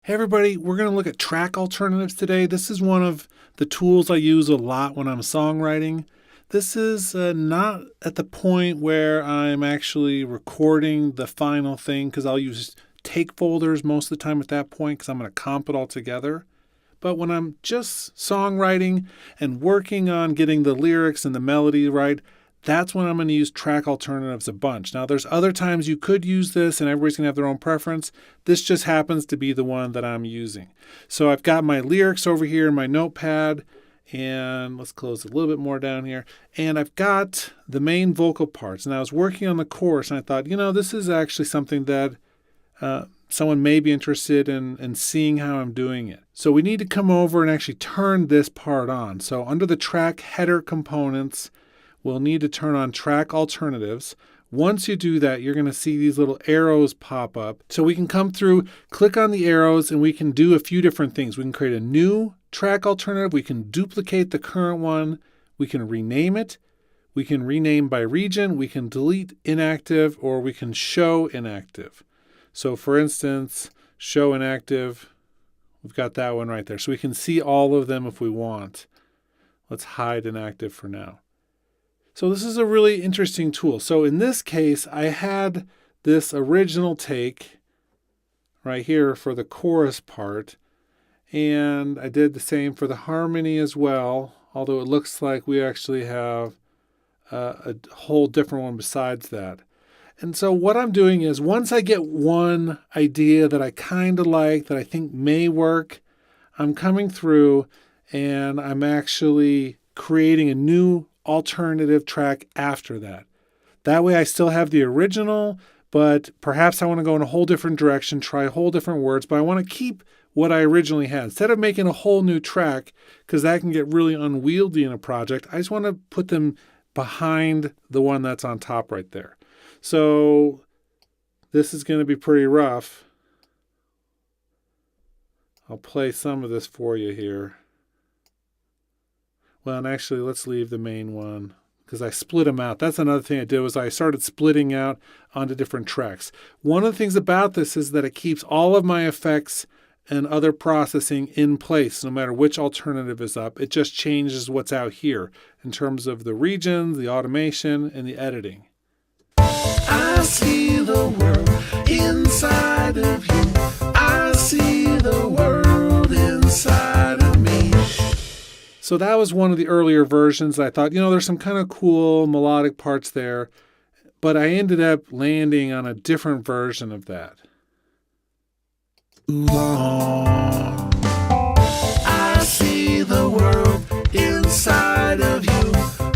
Hey everybody, we're going to look at track alternatives today. This is one of the tools I use a lot when I'm songwriting. This is not at the point where I'm actually recording the final thing because I'll use take folders most of the time at that point because I'm going to comp it all together. But when I'm just songwriting and working on getting the lyrics and the melody right, that's when I'm going to use track alternatives a bunch. Now, there's other times you could use this and everybody's going to have their own preference. This just happens to be the one that I'm using. So I've got my lyrics over here in my notepad, and let's close a little bit more down here. And I've got the main vocal parts. And I was working on the chorus, and I thought, this is actually something that someone may be interested in seeing how I'm doing it. So we need to come over and actually turn this part on. So under the track header components, we'll need to turn on track alternatives. Once you do that, you're going to see these little arrows pop up. So we can come through, click on the arrows, and we can do a few different things. We can create a new track alternative. We can duplicate the current one. We can rename it. We can rename by region. We can delete inactive, or we can show inactive. So for instance, show inactive, we've got that one right there. So we can see all of them if we want. Let's hide inactive for now. So this is a really interesting tool. So in this case, I had this original take right here for the chorus part, and I did the same for the harmony as well, although it looks like we actually have a whole different one besides that. And so what I'm doing is once I get one idea that I kind of like, that I think may work, I'm coming through and I'm actually creating a new alternative track after that. That way I still have the original, but perhaps I want to go in a whole different direction, try a whole different words, but I want to keep what I originally had. Instead of making a whole new track, because that can get really unwieldy in a project, I just want to put them behind the one that's on top right there. So this is going to be pretty rough. I'll play some of this for you here. Well, and actually, let's leave the main one because I split them out. That's another thing I did was I started splitting out onto different tracks. One of the things about this is that it keeps all of my effects and other processing in place no matter which alternative is up. It just changes what's out here in terms of the regions, the automation, and the editing. I see the world inside of you. I see the world inside of me. So that was one of the earlier versions. I thought, there's some kind of cool melodic parts there, but I ended up landing on a different version of that. I see the world inside of you.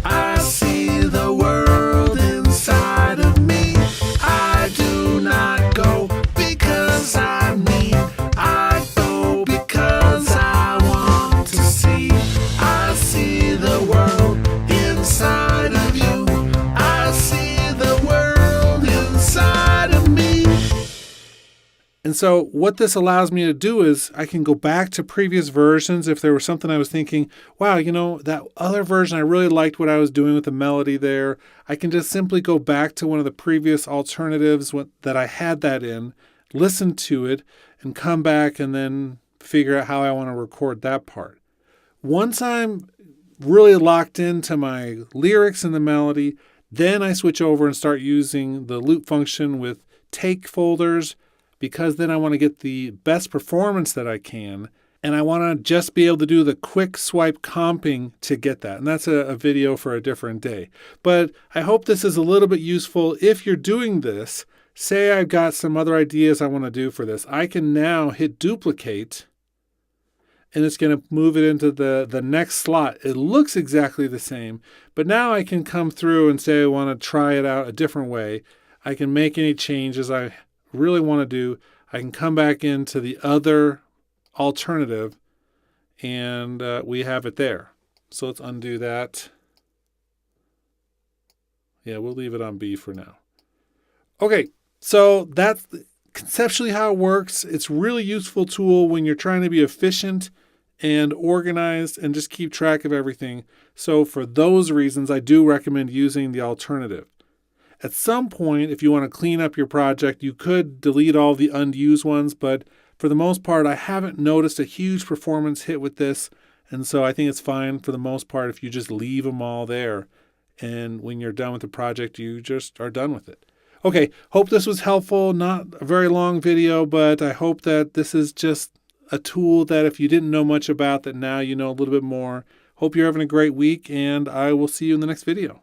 I see the world inside of me. I do not go because I need. I go because I want to see. I see the world inside of you. I see the world inside of me. And so what this allows me to do is I can go back to previous versions if there was something I was thinking, wow, that other version, I really liked what I was doing with the melody there. I can just simply go back to one of the previous alternatives that I had that in, listen to it, and come back and then figure out how I want to record that part. Once I'm really locked into my lyrics and the melody, then I switch over and start using the loop function with take folders, because then I want to get the best performance that I can, and I want to just be able to do the quick swipe comping to get that. And that's a video for a different day. But I hope this is a little bit useful. If you're doing this, say I've got some other ideas I want to do for this, I can now hit duplicate, and it's going to move it into the next slot. It looks exactly the same, but now I can come through and say I want to try it out a different way. I can make any changes I really want to do. I can come back into the other alternative, and we have it there. So let's undo that. Yeah, we'll leave it on B for now. Okay, so that's conceptually how it works. It's a really useful tool when you're trying to be efficient and organized and just keep track of everything. So for those reasons, I do recommend using the alternative. At some point, if you want to clean up your project, you could delete all the unused ones, but For the most part, I haven't noticed a huge performance hit with this, and so I think it's fine for the most part if you just leave them all there. And when you're done with the project, you just are done with it. Okay, hope this was helpful. Not a very long video, but I hope that this is just a tool that if you didn't know much about, that now you know a little bit more. Hope you're having a great week, and I will see you in the next video.